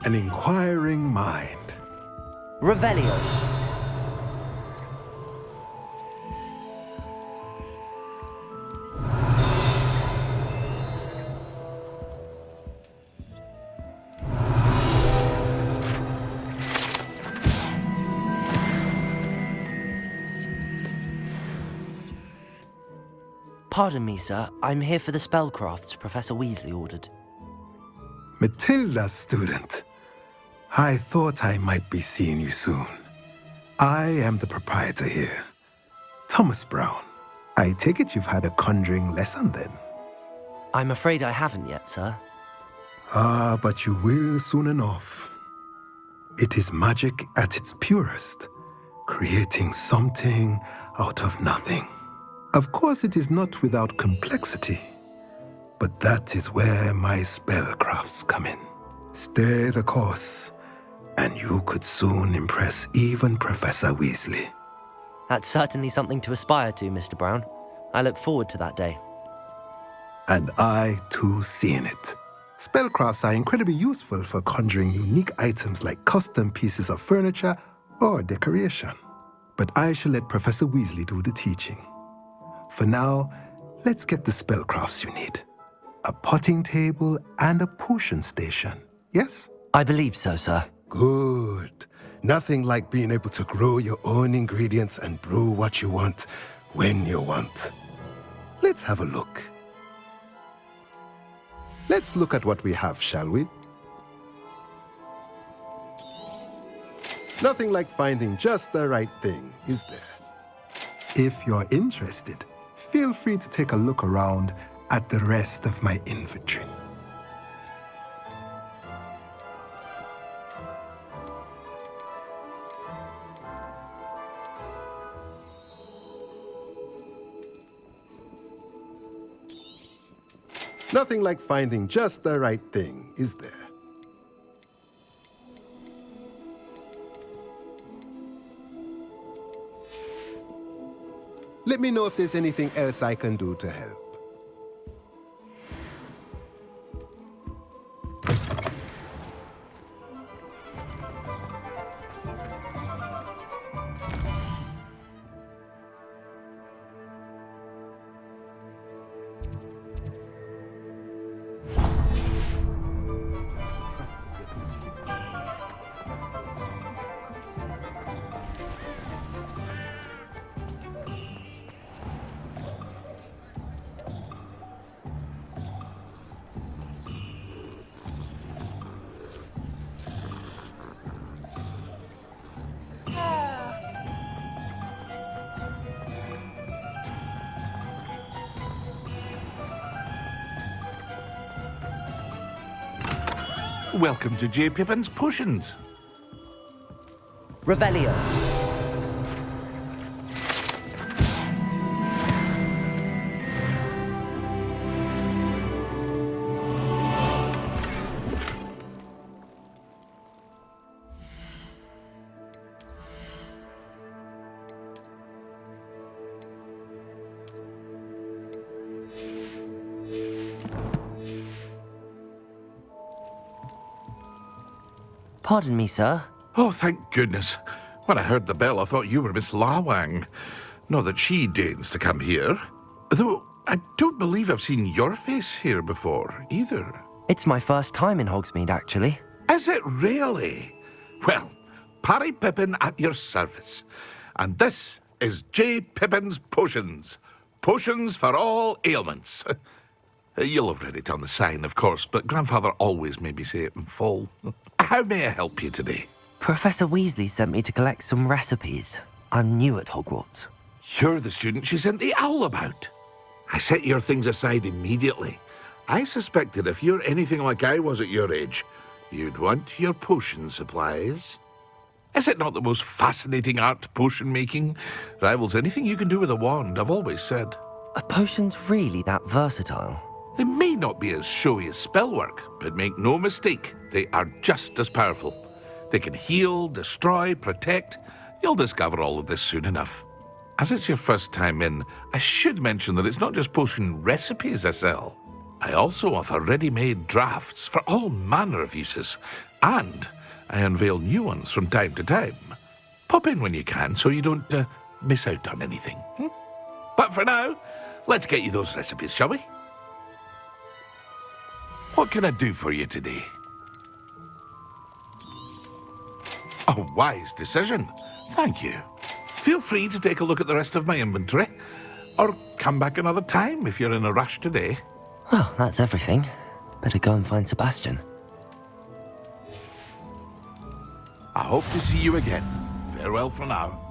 an inquiring mind. Revelio. Pardon me, sir. I'm here for the spellcrafts Professor Weasley ordered. Matilda's student. I thought I might be seeing you soon. I am the proprietor here, Thomas Brown. I take it you've had a conjuring lesson then? I'm afraid I haven't yet, sir. Ah, but you will soon enough. It is magic at its purest, creating something out of nothing. Of course, it is not without complexity, but that is where my spellcrafts come in. Stay the course, and you could soon impress even Professor Weasley. That's certainly something to aspire to, Mr. Brown. I look forward to that day. And I, too, seeing it. Spellcrafts are incredibly useful for conjuring unique items like custom pieces of furniture or decoration. But I shall let Professor Weasley do the teaching. For now, let's get the spellcrafts you need. A potting table and a potion station, yes? I believe so, sir. Good. Nothing like being able to grow your own ingredients and brew what you want when you want. Let's have a look. Let's look at what we have, shall we? Nothing like finding just the right thing, is there? If you're interested, feel free to take a look around at the rest of my inventory. Nothing like finding just the right thing, is there? Let me know if there's anything else I can do to help. Welcome to J. Pippin's Potions. Revelio. Pardon me, sir. Oh, thank goodness. When I heard the bell, I thought you were Miss Lawang. Not that she deigns to come here. Though I don't believe I've seen your face here before, either. It's my first time in Hogsmeade, actually. Is it really? Well, Parry Pippin at your service. And this is J. Pippin's Potions. Potions for all ailments. You'll have read it on the sign, of course, but Grandfather always made me say it in full. How may I help you today? Professor Weasley sent me to collect some recipes. I'm new at Hogwarts. You're the student she sent the owl about. I set your things aside immediately. I suspected if you're anything like I was at your age, you'd want your potion supplies. Is it not the most fascinating art, potion making? Rivals anything you can do with a wand, I've always said. Are potions really that versatile? They may not be as showy as spellwork, but make no mistake, they are just as powerful. They can heal, destroy, protect. You'll discover all of this soon enough. As it's your first time in, I should mention that it's not just potion recipes I sell. I also offer ready-made drafts for all manner of uses, and I unveil new ones from time to time. Pop in when you can so you don't miss out on anything. But for now, let's get you those recipes, shall we? What can I do for you today? A wise decision. Thank you. Feel free to take a look at the rest of my inventory, or come back another time if you're in a rush today. Well, that's everything. Better go and find Sebastian. I hope to see you again. Farewell for now.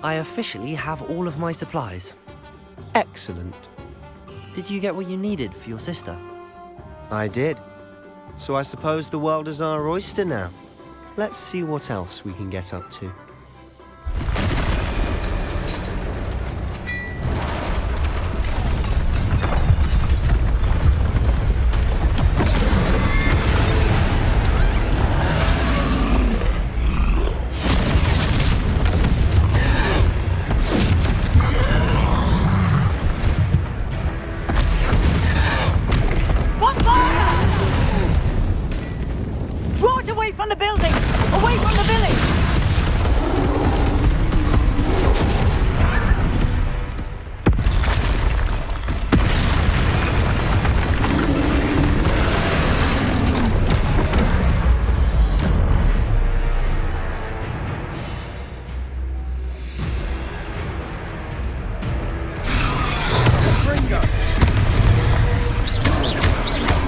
I officially have all of my supplies. Excellent. Did you get what you needed for your sister? I did. So I suppose the world is our oyster now. Let's see what else we can get up to. Draw it away from the building! Away from the village!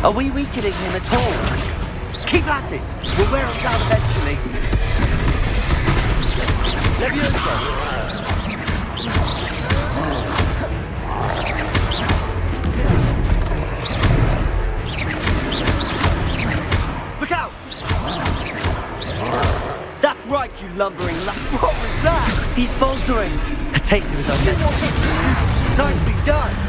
Are we weakening him at all? Keep at it! We'll wear him down eventually. Leviosa! Look out! That's right, you lumbering What was that? He's faltering. A taste of his own medicine. Nicely done!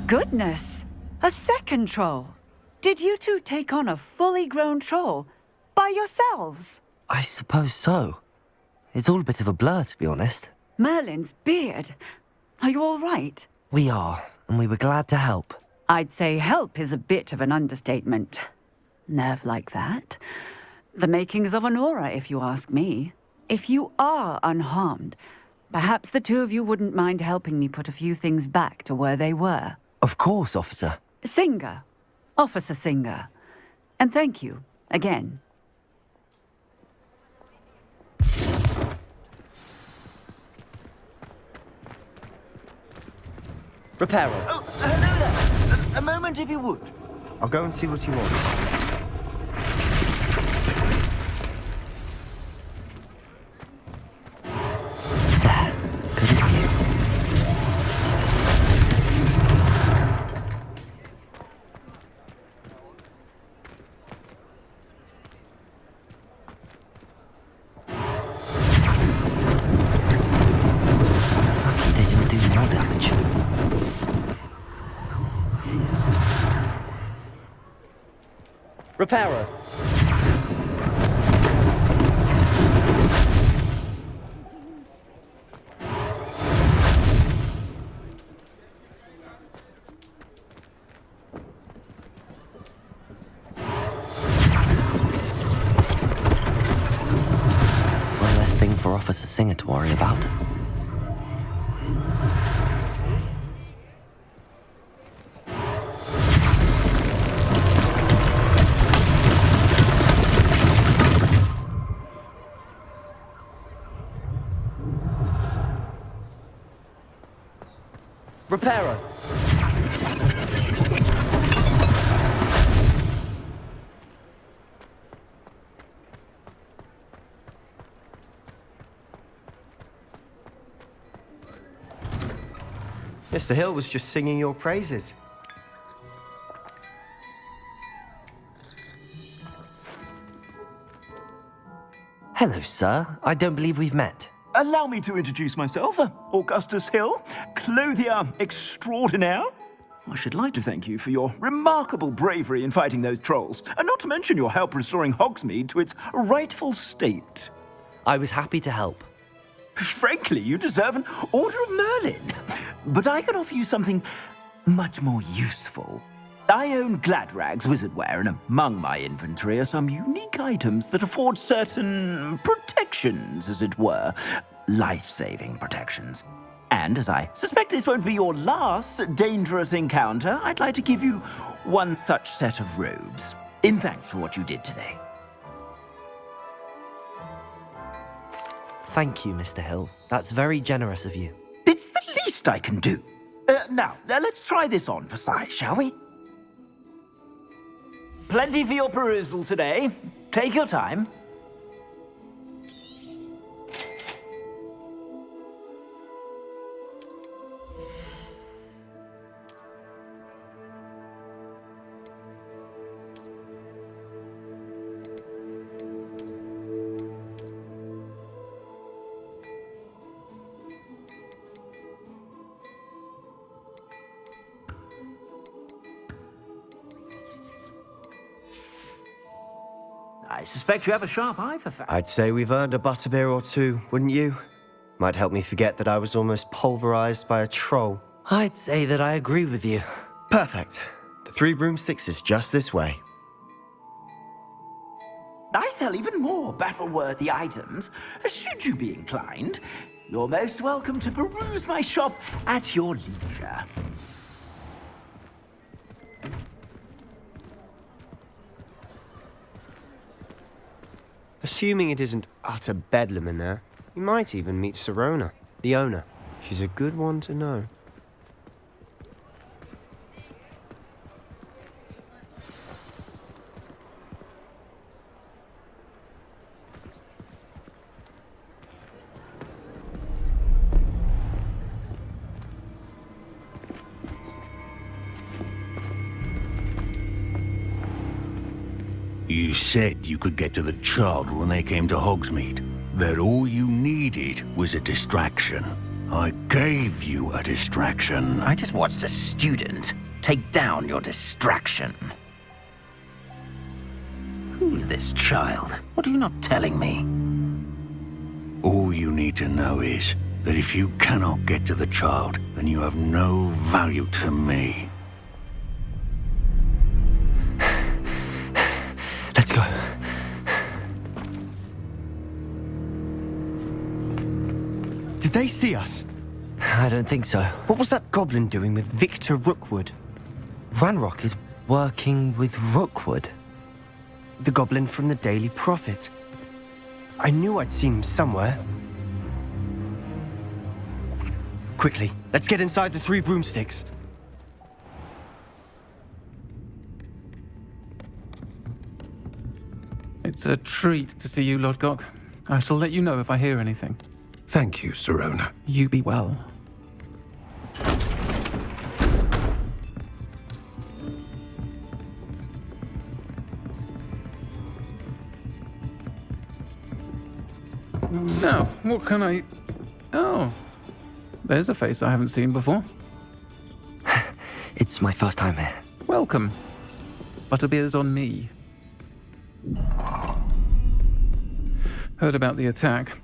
Goodness! A second troll! Did you two take on a fully grown troll? By yourselves? I suppose so. It's all a bit of a blur, to be honest. Merlin's beard. Are you all right? We are, and we were glad to help. I'd say help is a bit of an understatement. Nerve like that. The makings of an aura, if you ask me. If you are unharmed, perhaps the two of you wouldn't mind helping me put a few things back to where they were. Of course, officer. Singer. Officer Singer. And thank you, again. Repairer. Oh, hello there. A moment if you would. I'll go and see what he wants. Good as new. Lucky they didn't do more damage. Repairer. One less thing for Officer Singer to worry about. Repairer. Mr. Hill was just singing your praises. Hello, sir. I don't believe we've met. Allow me to introduce myself, Augustus Hill, clothier extraordinaire. I should like to thank you for your remarkable bravery in fighting those trolls, and not to mention your help restoring Hogsmeade to its rightful state. I was happy to help. Frankly, you deserve an Order of Merlin. But I can offer you something much more useful. I own Gladrag's wizardware, and among my inventory are some unique items that afford certain protections, as it were. Life-saving protections. And as I suspect this won't be your last dangerous encounter, I'd like to give you one such set of robes, in thanks for what you did today. Thank you, Mr. Hill. That's very generous of you. It's the least I can do. Now, let's try this on for size, shall we? Plenty for your perusal today. Take your time. I suspect you have a sharp eye for facts. I'd say we've earned a butterbeer or two, wouldn't you? Might help me forget that I was almost pulverized by a troll. I'd say that I agree with you. Perfect. The 3 broomsticks is just this way. I sell even more battle-worthy items, should you be inclined. You're most welcome to peruse my shop at your leisure. Assuming it isn't utter bedlam in there, you might even meet Sirona, the owner. She's a good one to know. You said you could get to the child when they came to Hogsmeade. That all you needed was a distraction. I gave you a distraction. I just watched a student take down your distraction. Who's this child? What are you not telling me? All you need to know is that if you cannot get to the child, then you have no value to me. Let's go. Did they see us? I don't think so. What was that goblin doing with Victor Rookwood? Ranrock is working with Rookwood. The goblin from the Daily Prophet. I knew I'd seen him somewhere. Quickly, let's get inside the 3 broomsticks. It's a treat to see you, Lodgok. I shall let you know if I hear anything. Thank you, Sirona. You be well. Now, what can I... Oh, there's a face I haven't seen before. It's my first time here. Welcome. Butterbeer's on me. Heard about the attack.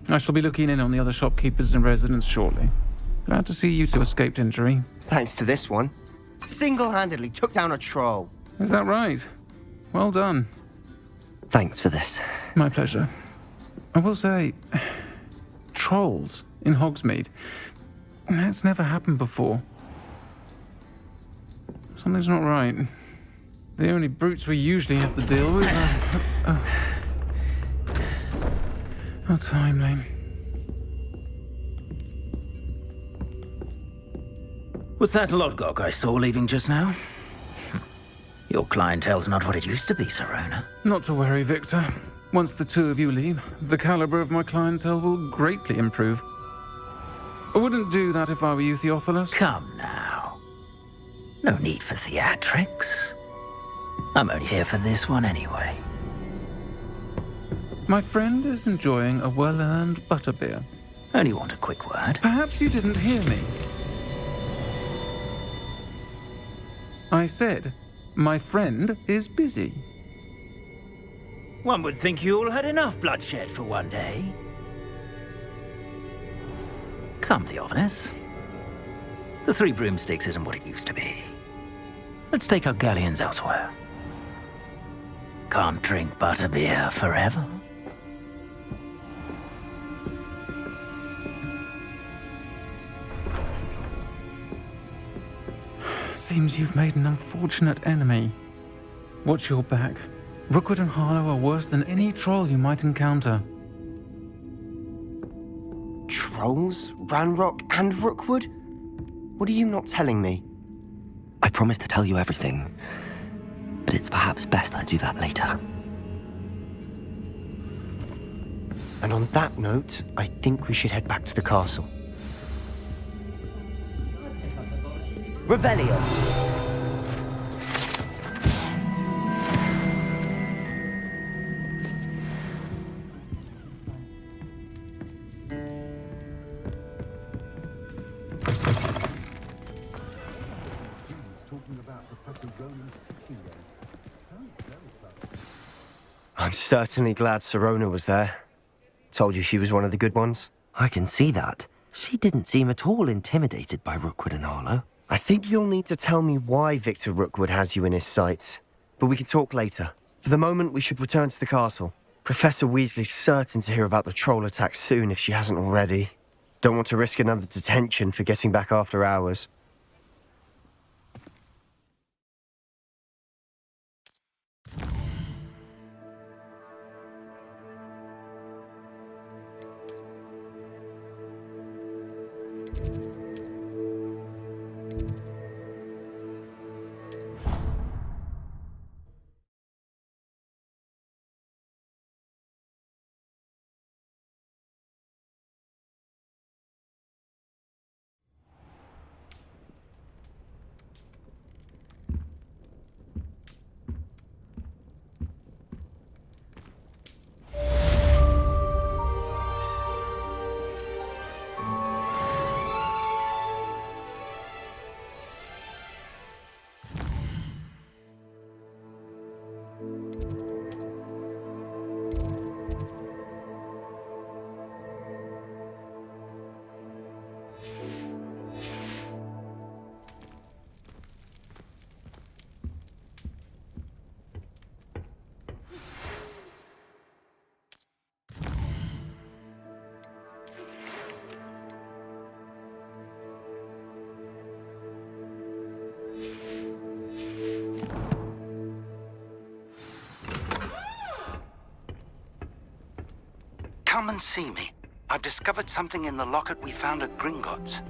I shall be looking in on the other shopkeepers and residents shortly. Glad to see you two escaped injury. Thanks to this one. Single-handedly took down a troll. Is that right? Well done. Thanks for this. My pleasure. I will say, trolls in Hogsmeade. That's never happened before. Something's not right. The only brutes we usually have to deal with are... How timely. Was that Lodgok I saw leaving just now? Your clientele's not what it used to be, Sirona. Not to worry, Victor. Once the 2 of you leave, the caliber of my clientele will greatly improve. I wouldn't do that if I were you, Theophilus. Come now. No need for theatrics. I'm only here for this one anyway. My friend is enjoying a well-earned butterbeer. Only want a quick word. Perhaps you didn't hear me. I said, my friend is busy. One would think you all had enough bloodshed for one day. Come, Theophilus. The Three Broomsticks isn't what it used to be. Let's take our galleons elsewhere. Can't drink butterbeer forever. Seems you've made an unfortunate enemy. Watch your back. Rookwood and Harlow are worse than any troll you might encounter. Trolls? Ranrock and Rookwood? What are you not telling me? I promised to tell you everything, but it's perhaps best I do that later. And on that note, I think we should head back to the castle. Revelio. I'm certainly glad Sirona was there. Told you she was one of the good ones. I can see that. She didn't seem at all intimidated by Rookwood and Harlow. I think you'll need to tell me why Victor Rookwood has you in his sights. But we can talk later. For the moment, we should return to the castle. Professor Weasley's certain to hear about the troll attack soon if she hasn't already. Don't want to risk another detention for getting back after hours. Come and see me. I've discovered something in the locket we found at Gringotts.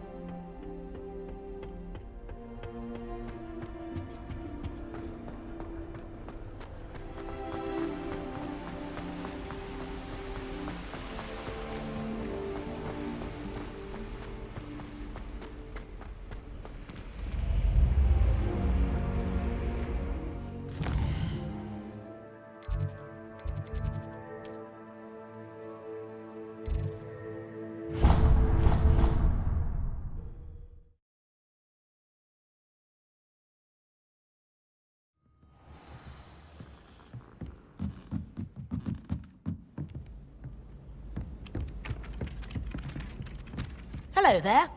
Hello there.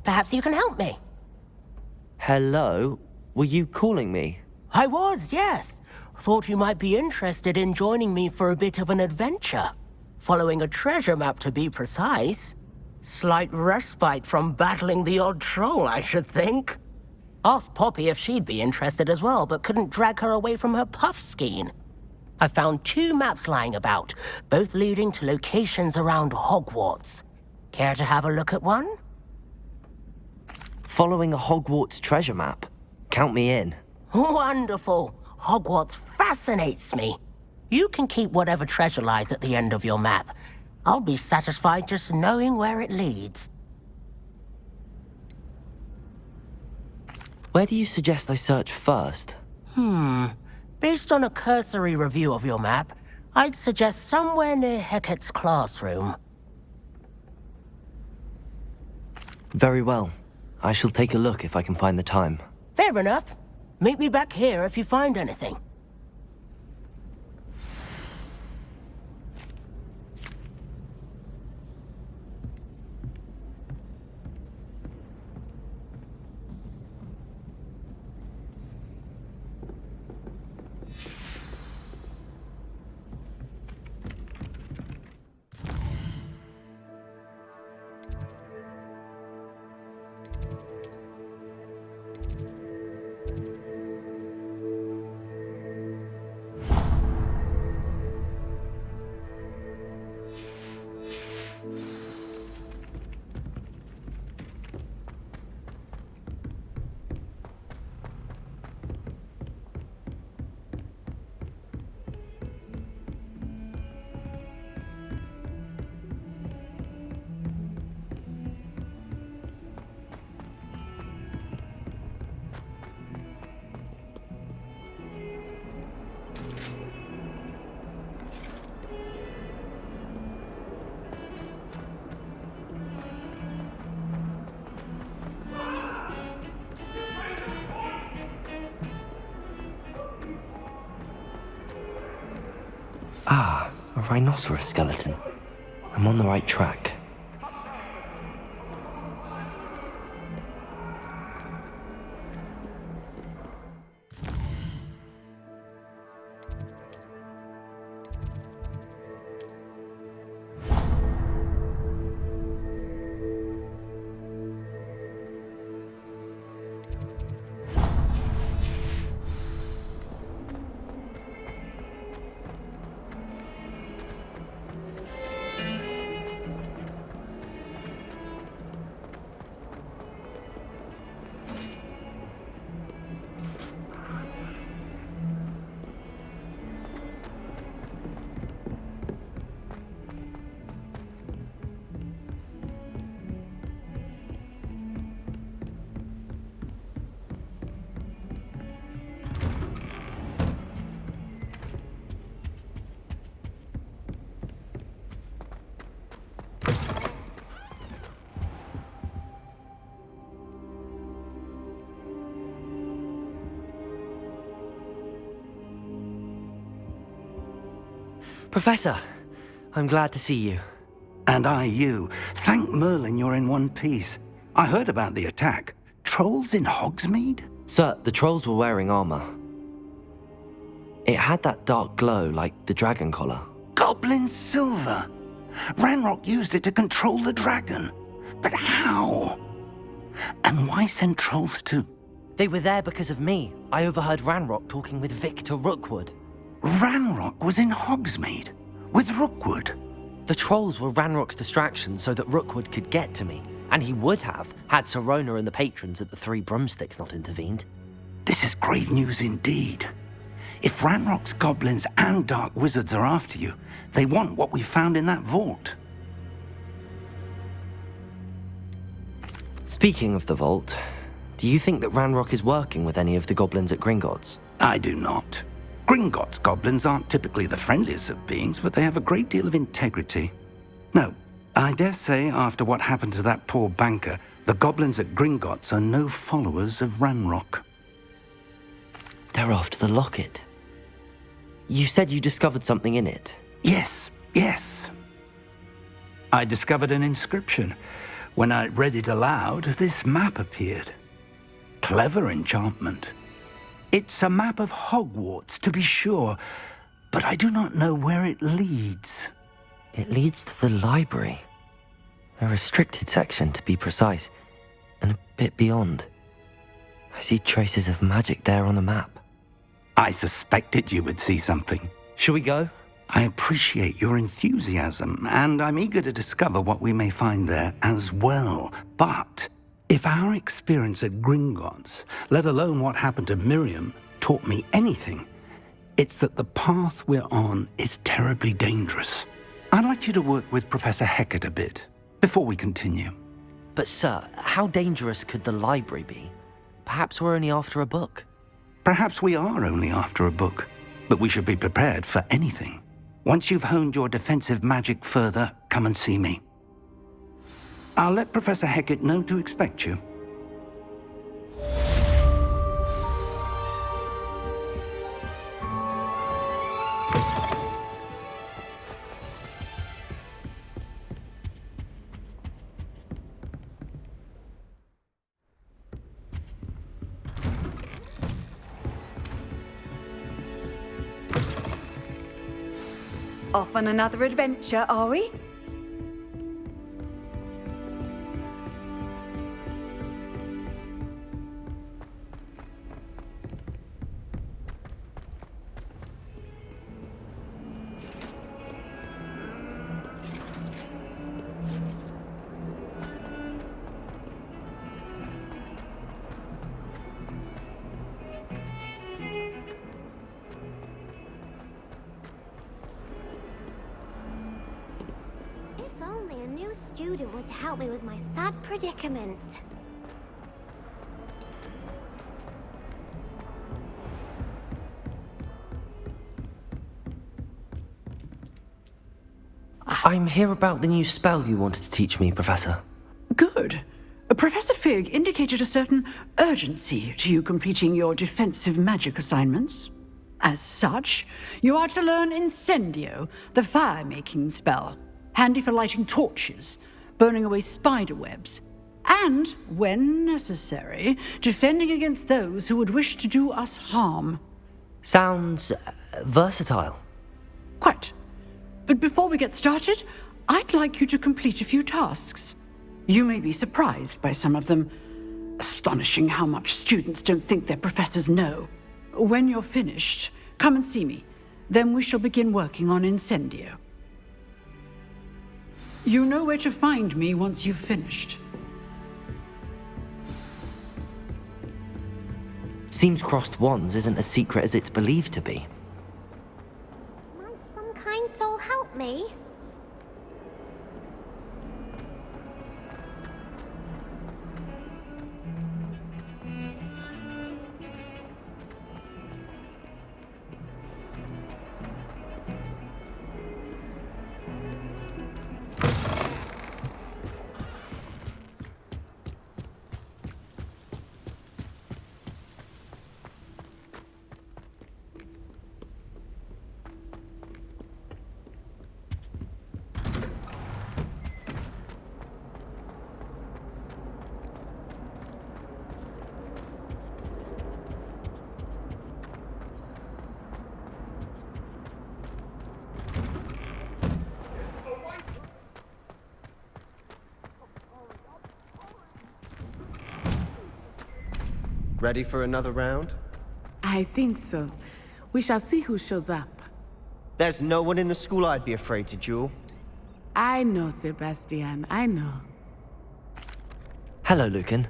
Perhaps you can help me. Hello? Were you calling me? I was, yes. Thought you might be interested in joining me for a bit of an adventure. Following a treasure map, to be precise. Slight respite from battling the odd troll, I should think. Asked Poppy if she'd be interested as well, but couldn't drag her away from her puff skein. I found 2 maps lying about, both leading to locations around Hogwarts. Care to have a look at one? Following a Hogwarts treasure map. Count me in. Wonderful. Hogwarts fascinates me. You can keep whatever treasure lies at the end of your map. I'll be satisfied just knowing where it leads. Where do you suggest I search first? Based on a cursory review of your map, I'd suggest somewhere near Hecat's classroom. Very well. I shall take a look if I can find the time. Fair enough. Meet me back here if you find anything. Ah, a rhinoceros skeleton. I'm on the right track. Professor, I'm glad to see you. And I you. Thank Merlin you're in one piece. I heard about the attack. Trolls in Hogsmeade? Sir, the trolls were wearing armor. It had that dark glow like the dragon collar. Goblin silver. Ranrock used it to control the dragon. But how? And why send trolls too? They were there because of me. I overheard Ranrock talking with Victor Rookwood. Ranrock was in Hogsmeade with Rookwood. The trolls were Ranrock's distraction so that Rookwood could get to me, and he would have had Sirona and the patrons at the Three Broomsticks not intervened. This is grave news indeed. If Ranrock's goblins and dark wizards are after you, they want what we found in that vault. Speaking of the vault, do you think that Ranrock is working with any of the goblins at Gringotts? I do not. Gringotts goblins aren't typically the friendliest of beings, but they have a great deal of integrity. No, I dare say after what happened to that poor banker, the goblins at Gringotts are no followers of Ranrock. They're after the locket. You said you discovered something in it. Yes. I discovered an inscription. When I read it aloud, this map appeared. Clever enchantment. It's a map of Hogwarts, to be sure, but I do not know where it leads. It leads to the library. A restricted section, to be precise, and a bit beyond. I see traces of magic there on the map. I suspected you would see something. Shall we go? I appreciate your enthusiasm, and I'm eager to discover what we may find there as well. But if our experience at Gringotts, let alone what happened to Miriam, taught me anything, it's that the path we're on is terribly dangerous. I'd like you to work with Professor Hecat a bit before we continue. But sir, how dangerous could the library be? perhaps we're only after a book. Perhaps we are only after a book, but we should be prepared for anything. Once you've honed your defensive magic further, come and see me. I'll let Professor Hecat know to expect you. Off on another adventure, are we? If only a new student were to help me with my sad predicament. I'm here about the new spell you wanted to teach me, Professor. Good. Professor Fig indicated a certain urgency to you completing your defensive magic assignments. As such, you are to learn Incendio, the fire-making spell, handy for lighting torches, burning away spider webs, and, when necessary, defending against those who would wish to do us harm. Sounds versatile. Quite. But before we get started, I'd like you to complete a few tasks. You may be surprised by some of them. Astonishing how much students don't think their professors know. When you're finished, come and see me. Then we shall begin working on Incendio. You know where to find me once you've finished. Seems crossed wands isn't as secret as it's believed to be. Might some kind soul help me? Ready for another round? I think so. We shall see who shows up. There's no one in the school I'd be afraid to duel. I know, Sebastian, I know. Hello, Lucan.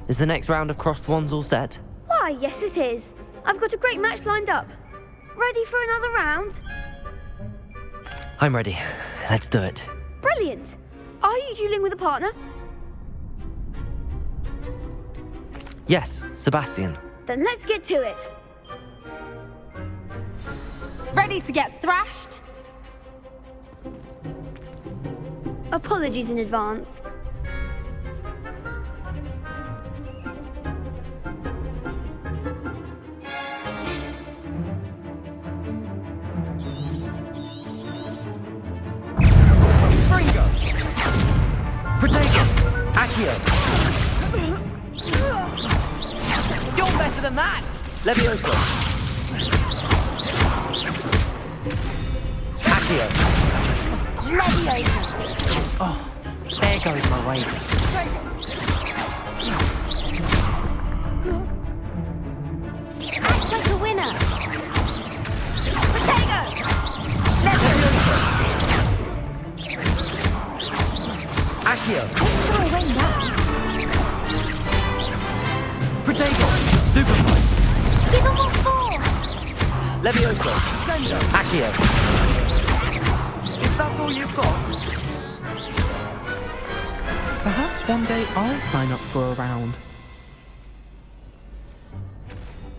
Is the next round of crossed wands all set? Why, yes it is. I've got a great match lined up. Ready for another round? I'm ready. Let's do it. Brilliant. Are you dueling with a partner? Yes, Sebastian. Then let's get to it. Ready to get thrashed? Apologies in advance. Fringo! Protego! Accio! You're better than that! Levioso! Accio! Levioso! Oh, there goes my wave. Act like a winner! Protego! Levioso! Accio! Make sure I win that. Protego! Stupefy! Give them more force! Levioso! Sendo! Accio! Is that all you've got? Perhaps one day I'll sign up for a round.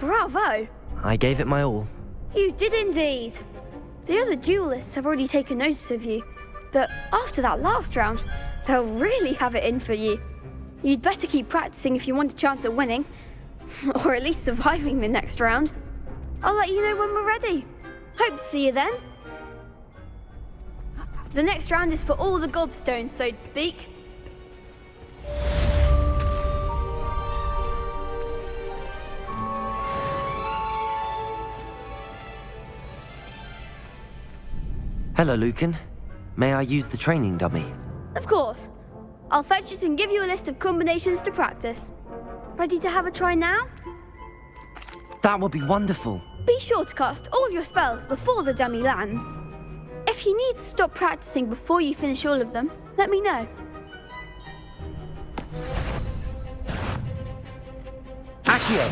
Bravo! I gave it my all. You did indeed. The other duelists have already taken notice of you, but after that last round, they'll really have it in for you. You'd better keep practicing if you want a chance at winning, or at least surviving the next round. I'll let you know when we're ready. Hope to see you then. The next round is for all the gobstones, so to speak. Hello, Lucan. May I use the training dummy? Of course. I'll fetch it and give you a list of combinations to practice. Ready to have a try now? That would be wonderful. Be sure to cast all your spells before the dummy lands. If you need to stop practicing before you finish all of them, let me know. Accio!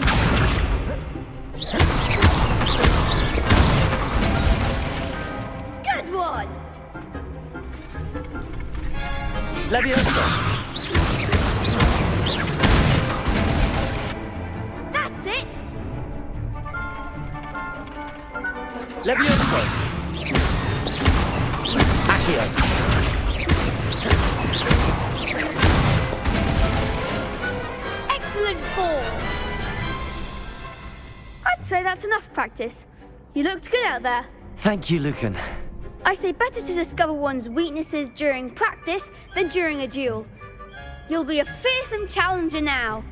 Good one! Leviosa! That's it! Leviosa! Accio! Excellent form! I'd say that's enough practice. You looked good out there. Thank you, Lucan. I say better to discover one's weaknesses during practice than during a duel. You'll be a fearsome challenger now.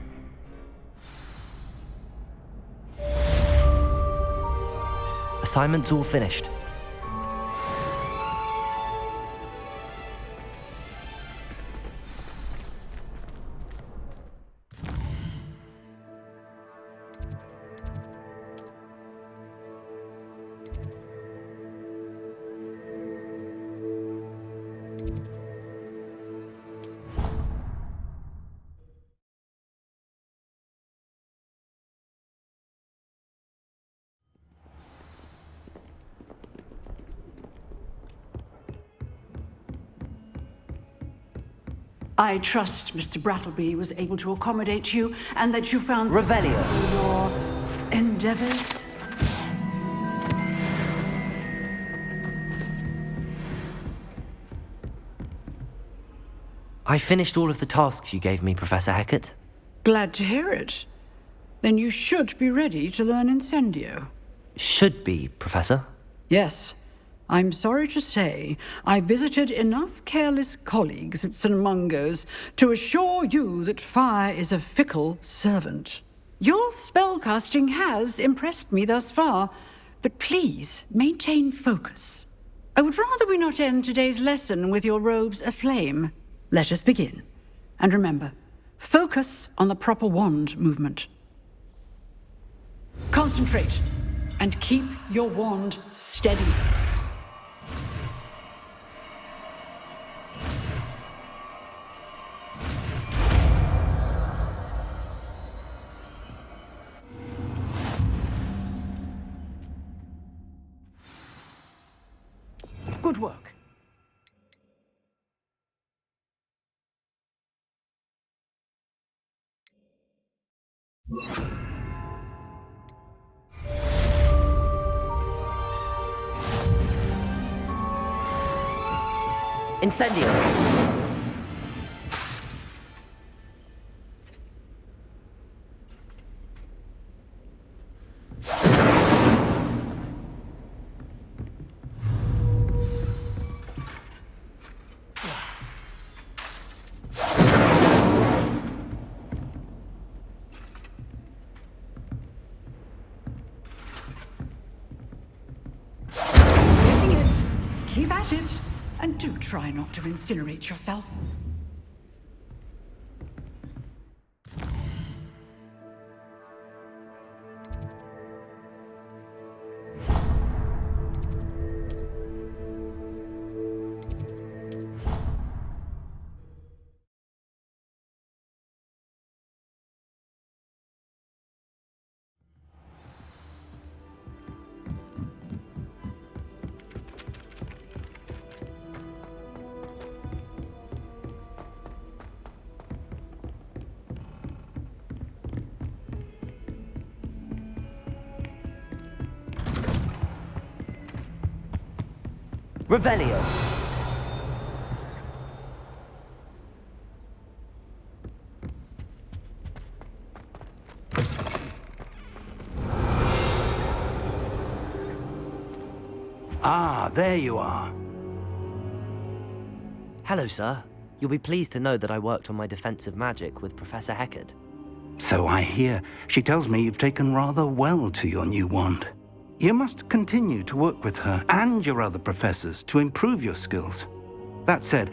Assignment's all finished. I trust Mr. Brattleby was able to accommodate you and that you found Revelio. your endeavors. I finished all of the tasks you gave me, Professor Hecat. Glad to hear it. Then you should be ready to learn Incendio. Should be, Professor. Yes. I'm sorry to say, I visited enough careless colleagues at St. Mungo's to assure you that fire is a fickle servant. Your spellcasting has impressed me thus far, but please maintain focus. I would rather we not end today's lesson with your robes aflame. Let us begin. And remember, focus on the proper wand movement. Concentrate and keep your wand steady. Good work. Incendio! Getting it. Keep at it. And do try not to incinerate yourself. Revelio. Ah, there you are. Hello, sir. You'll be pleased to know that I worked on my defensive magic with Professor Heckard. So I hear. She tells me you've taken rather well to your new wand. You must continue to work with her and your other professors to improve your skills. That said,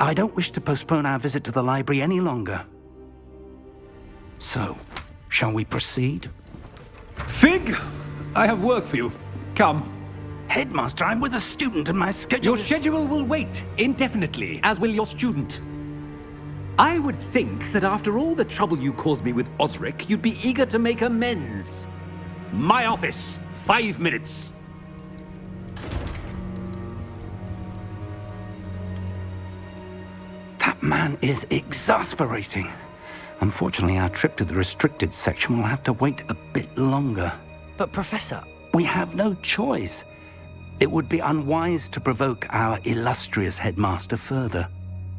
I don't wish to postpone our visit to the library any longer. So, shall we proceed? Fig! I have work for you. Come. Headmaster, I'm with a student and my schedule Your schedule will wait indefinitely, as will your student. I would think that after all the trouble you caused me with Osric, you'd be eager to make amends. My office, 5 minutes. That man is exasperating. Unfortunately, our trip to the restricted section will have to wait a bit longer. But, Professor... We have no choice. It would be unwise to provoke our illustrious headmaster further.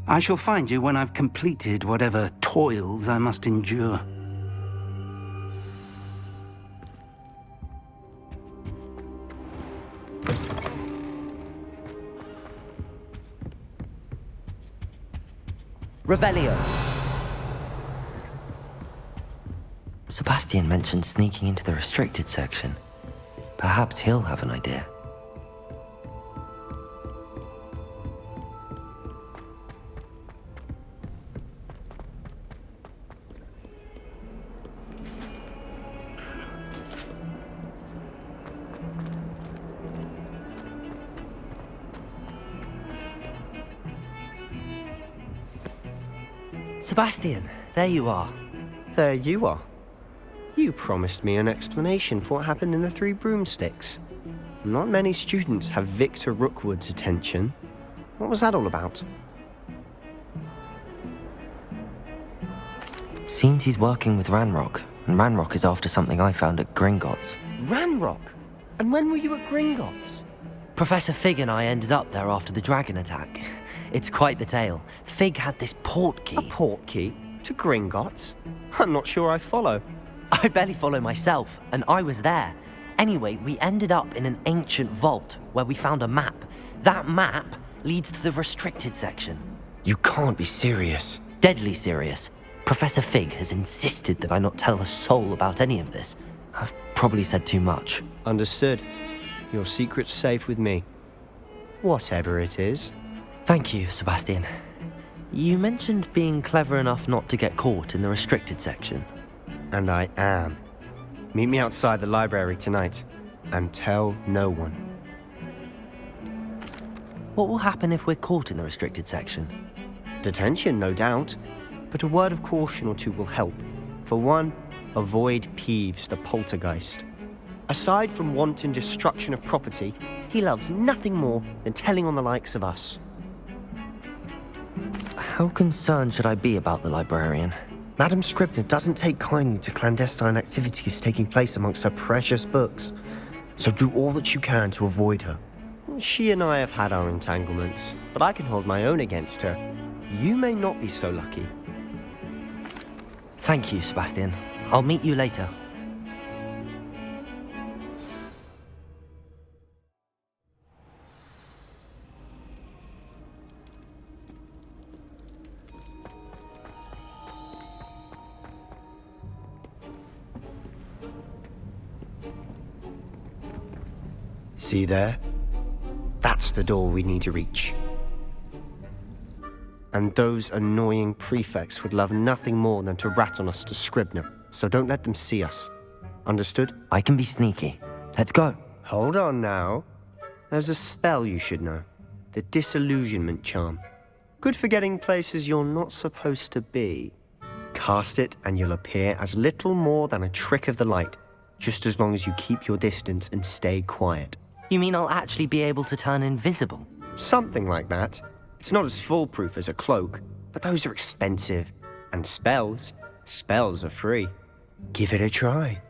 I shall find you when I've completed whatever toils I must endure. Revelio. Sebastian mentioned sneaking into the restricted section. Perhaps he'll have an idea. Sebastian, there you are. There you are. You promised me an explanation for what happened in the Three Broomsticks. Not many students have Victor Rookwood's attention. What was that all about? Seems he's working with Ranrock, and Ranrock is after something I found at Gringotts. Ranrock? And when were you at Gringotts? Professor Fig and I ended up there after the dragon attack. It's quite the tale. Fig had this port key. A port key? To Gringotts? I'm not sure I follow. I barely follow myself, and I was there. Anyway, we ended up in an ancient vault where we found a map. That map leads to the restricted section. You can't be serious. Deadly serious. Professor Fig has insisted that I not tell a soul about any of this. I've probably said too much. Understood. Your secret's safe with me. Whatever it is. Thank you, Sebastian. You mentioned being clever enough not to get caught in the restricted section. And I am. Meet me outside the library tonight, and tell no one. What will happen if we're caught in the restricted section? Detention, no doubt. But a word of caution or two will help. For one, avoid Peeves, the poltergeist. Aside from wanton destruction of property, he loves nothing more than telling on the likes of us. How concerned should I be about the librarian? Madam Scribner doesn't take kindly to clandestine activities taking place amongst her precious books, so do all that you can to avoid her. She and I have had our entanglements, but I can hold my own against her. You may not be so lucky. Thank you, Sebastian. I'll meet you later. See there? That's the door we need to reach. And those annoying prefects would love nothing more than to rat on us to Scribner, so don't let them see us. Understood? I can be sneaky. Let's go. Hold on now. There's a spell you should know. The Disillusionment Charm. Good for getting places you're not supposed to be. Cast it and you'll appear as little more than a trick of the light, just as long as you keep your distance and stay quiet. You mean I'll actually be able to turn invisible? Something like that. It's not as foolproof as a cloak, but those are expensive. And spells are free. Give it a try.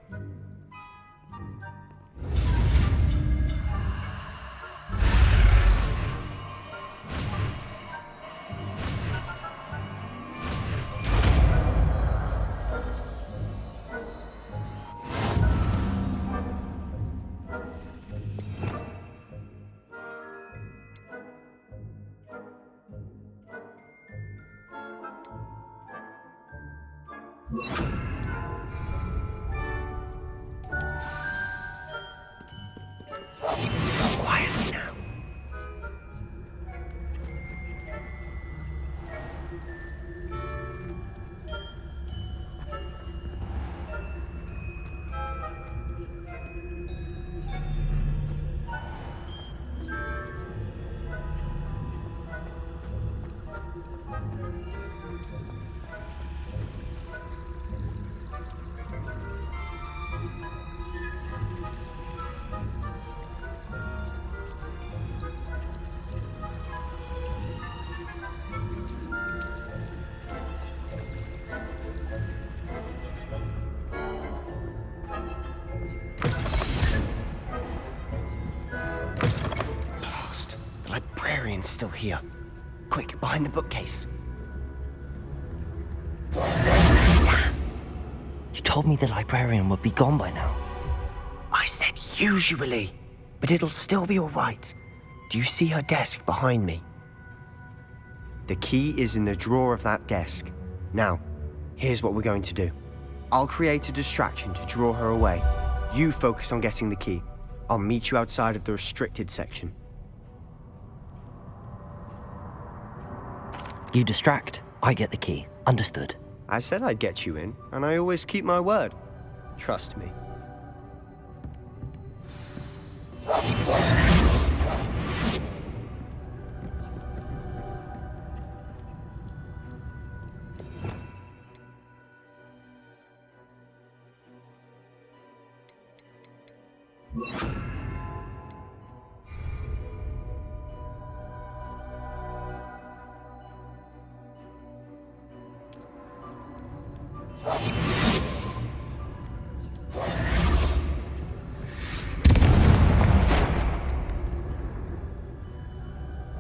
Quietly now. The librarian's still here. Quick, behind the bookcase. You told me the librarian would be gone by now. I said usually, but it'll still be all right. Do you see her desk behind me? The key is in the drawer of that desk. Now, here's what we're going to do. I'll create a distraction to draw her away. You focus on getting the key. I'll meet you outside of the restricted section. You distract, I get the key. Understood. I said I'd get you in, and I always keep my word. Trust me.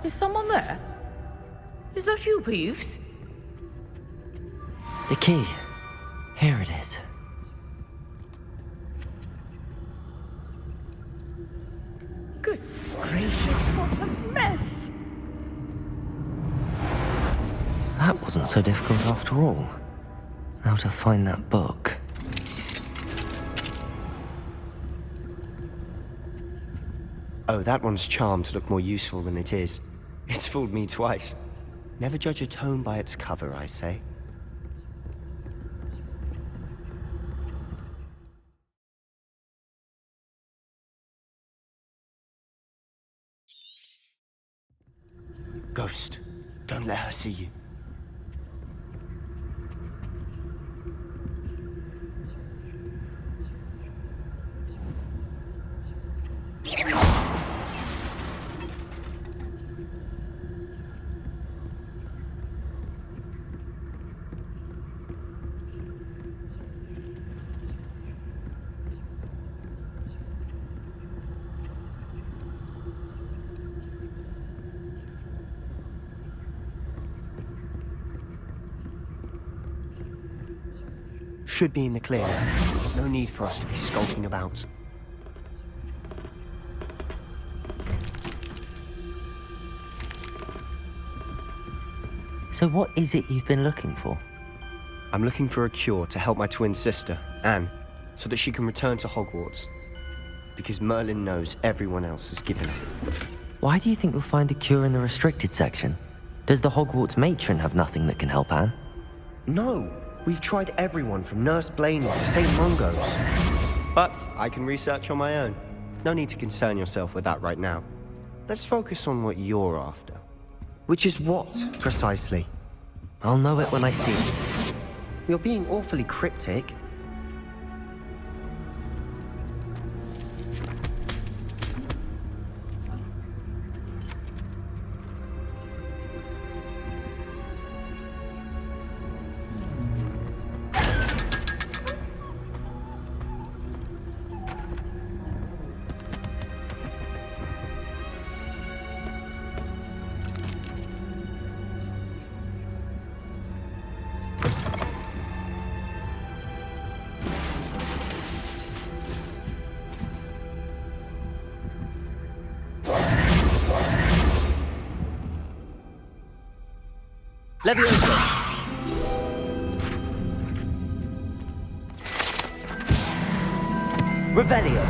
Is someone there? Is that you, Peeves? The key. Here it is. Goodness gracious, what a mess! That wasn't so difficult after all. Now to find that book. Oh, that one's charmed to look more useful than it is. It's fooled me twice. Never judge a tome by its cover, I say. Ghost, don't let her see you. Should be in the clear now. There's no need for us to be skulking about. So what is it you've been looking for? I'm looking for a cure to help my twin sister, Anne, so that she can return to Hogwarts. Because Merlin knows everyone else has given up. Why do you think you'll find a cure in the restricted section? Does the Hogwarts matron have nothing that can help Anne? No! We've tried everyone from Nurse Blaney to St. Mungo's. But I can research on my own. No need to concern yourself with that right now. Let's focus on what you're after. Which is what, precisely? I'll know it when I see it. You're being awfully cryptic. Leviosa! Revelio!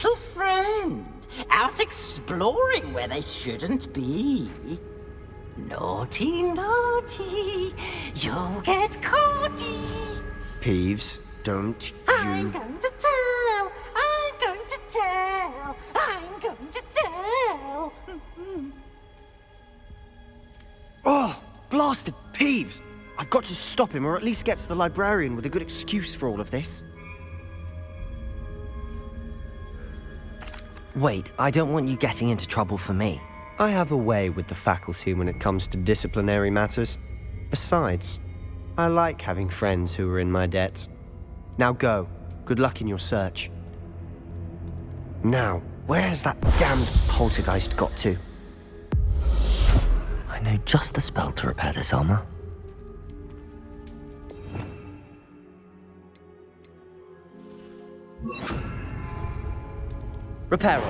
little friend, out exploring where they shouldn't be. Naughty, naughty, you'll get caughty. Peeves, don't I'm going to tell, I'm going to tell, I'm going to tell. Oh, blasted Peeves! I've got to stop him, or at least get to the librarian with a good excuse for all of this. Wait, I don't want you getting into trouble for me. I have a way with the faculty when it comes to disciplinary matters. Besides, I like having friends who are in my debt. Now go. Good luck in your search. Now, where's that damned poltergeist got to? I know just the spell to repair this armor. Reparo.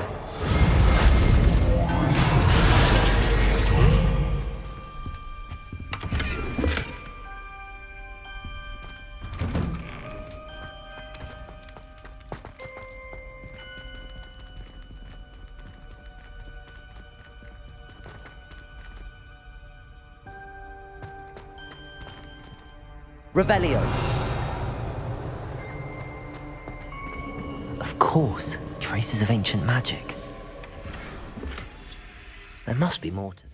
Revelio. Of course, traces of ancient magic. There must be more to this.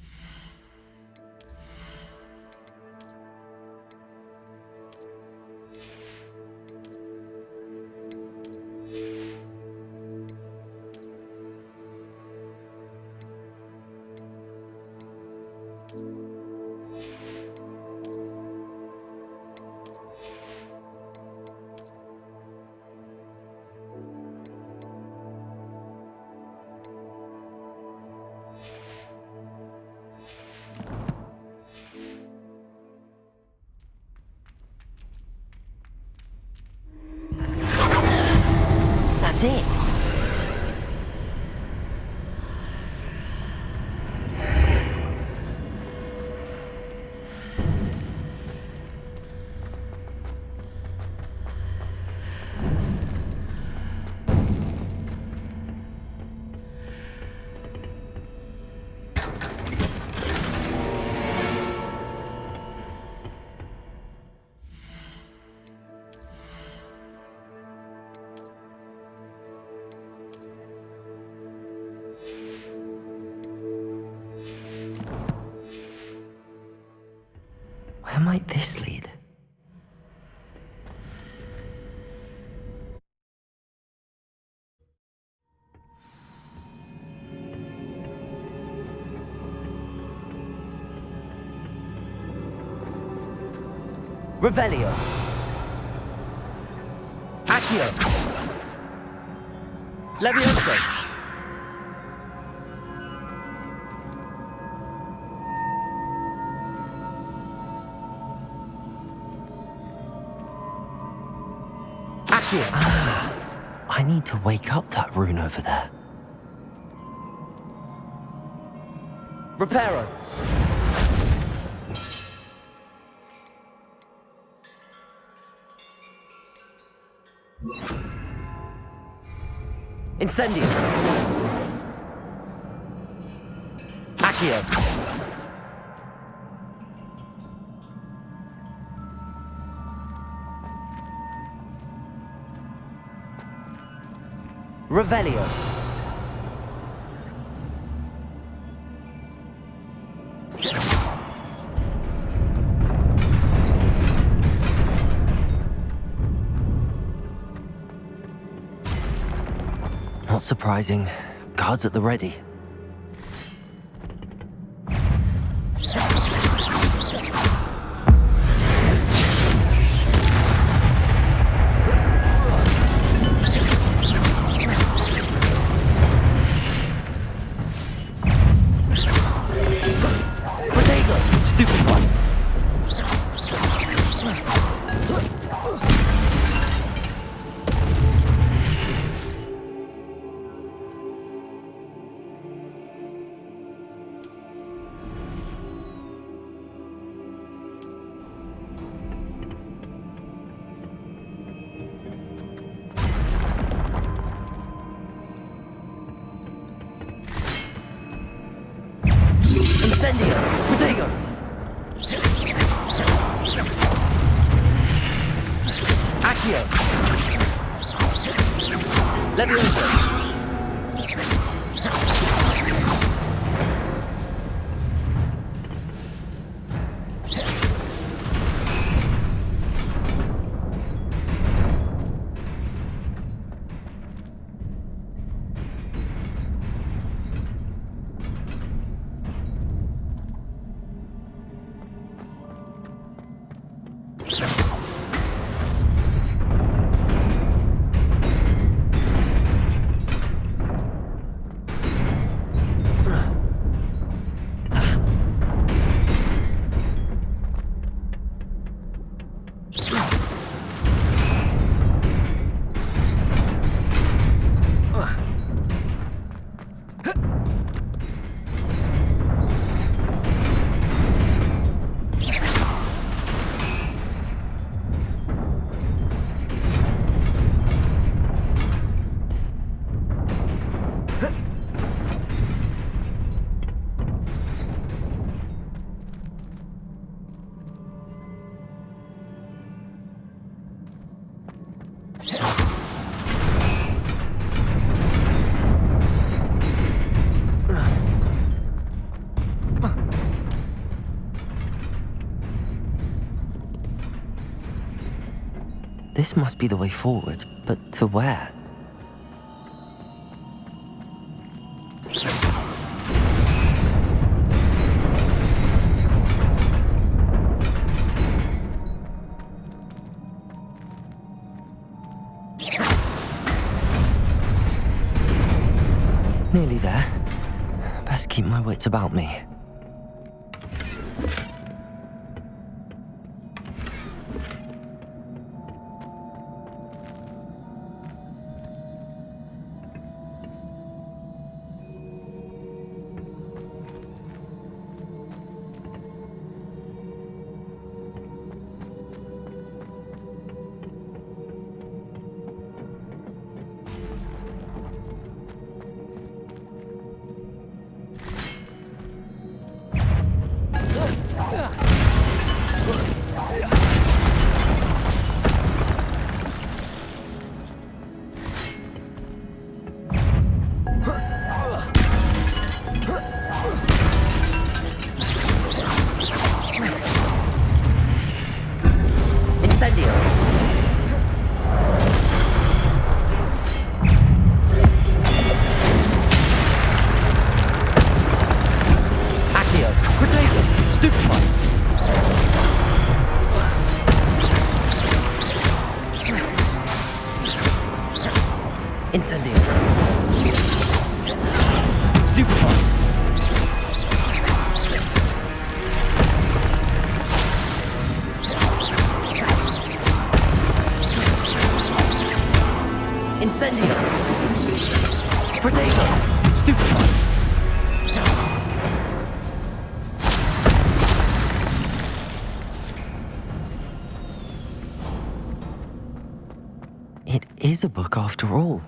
That's it. Where might this lead? Revelio. Accio. Levioso. Ah, I need to wake up that rune over there. Reparo. Incendio. Accio. Revelio. Not surprising. Guards at the ready. Incendio! Protego! Accio! Levioso! This must be the way forward, but to where? Nearly there. Best keep my wits about me. Incendio. Stupefy. Incendio. Protego. Stupefy. It is a book after all.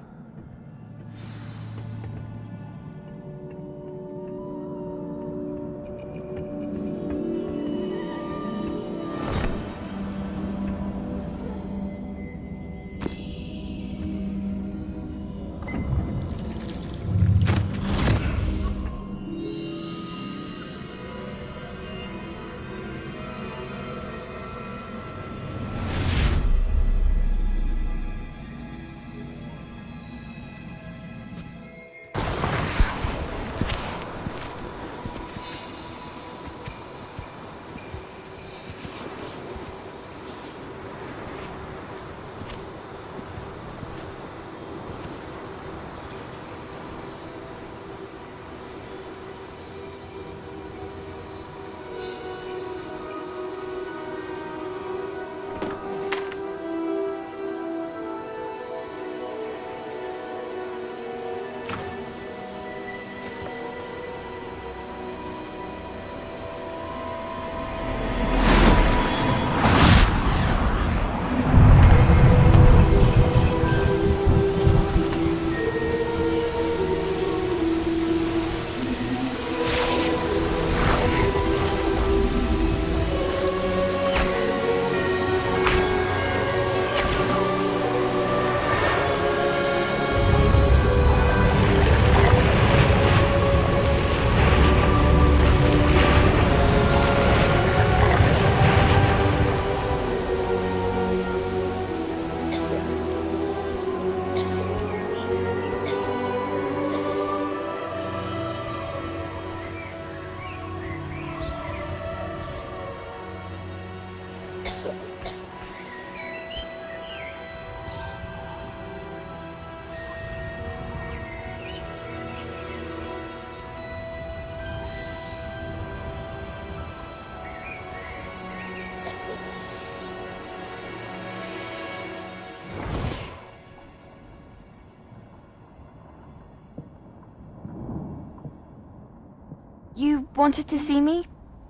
You wanted to see me?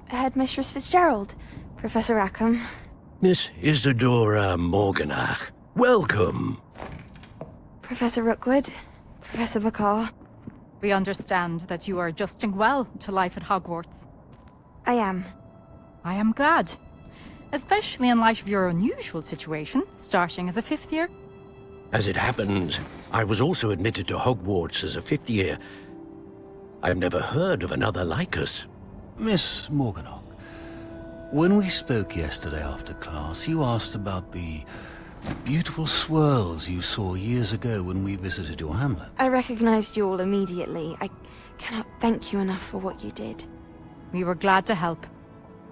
Headmistress Fitzgerald, Professor Rackham. Miss Isadora Morganach, welcome. Professor Rookwood, Professor Bakar. We understand that you are adjusting well to life at Hogwarts. I am. I am glad. Especially in light of your unusual situation, starting as a 5th year. As it happens, I was also admitted to Hogwarts as a 5th year. I've never heard of another like us. Miss Morganach, when we spoke yesterday after class, you asked about the beautiful swirls you saw years ago when we visited your hamlet. I recognized you all immediately. I cannot thank you enough for what you did. We were glad to help.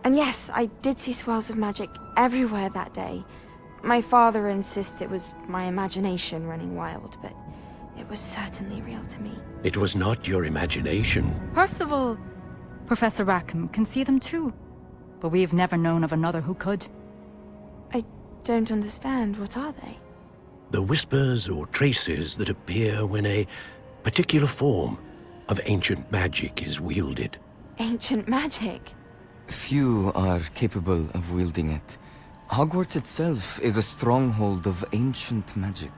And yes, I did see swirls of magic everywhere that day. My father insists it was my imagination running wild, but it was certainly real to me. It was not your imagination. Percival, Professor Rackham can see them too. But we've never known of another who could. I don't understand. What are they? The whispers or traces that appear when a particular form of ancient magic is wielded. Ancient magic? Few are capable of wielding it. Hogwarts itself is a stronghold of ancient magic.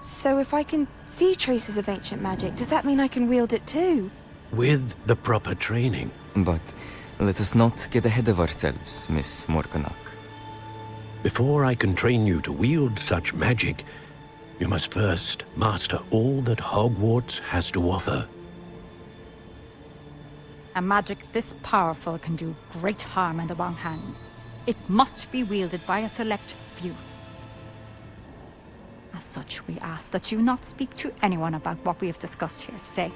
So if I can see traces of ancient magic, does that mean I can wield it too? With the proper training. But let us not get ahead of ourselves, Miss Morganach. Before I can train you to wield such magic, you must first master all that Hogwarts has to offer. A magic this powerful can do great harm in the wrong hands. It must be wielded by a select few. As such, we ask that you not speak to anyone about what we have discussed here today.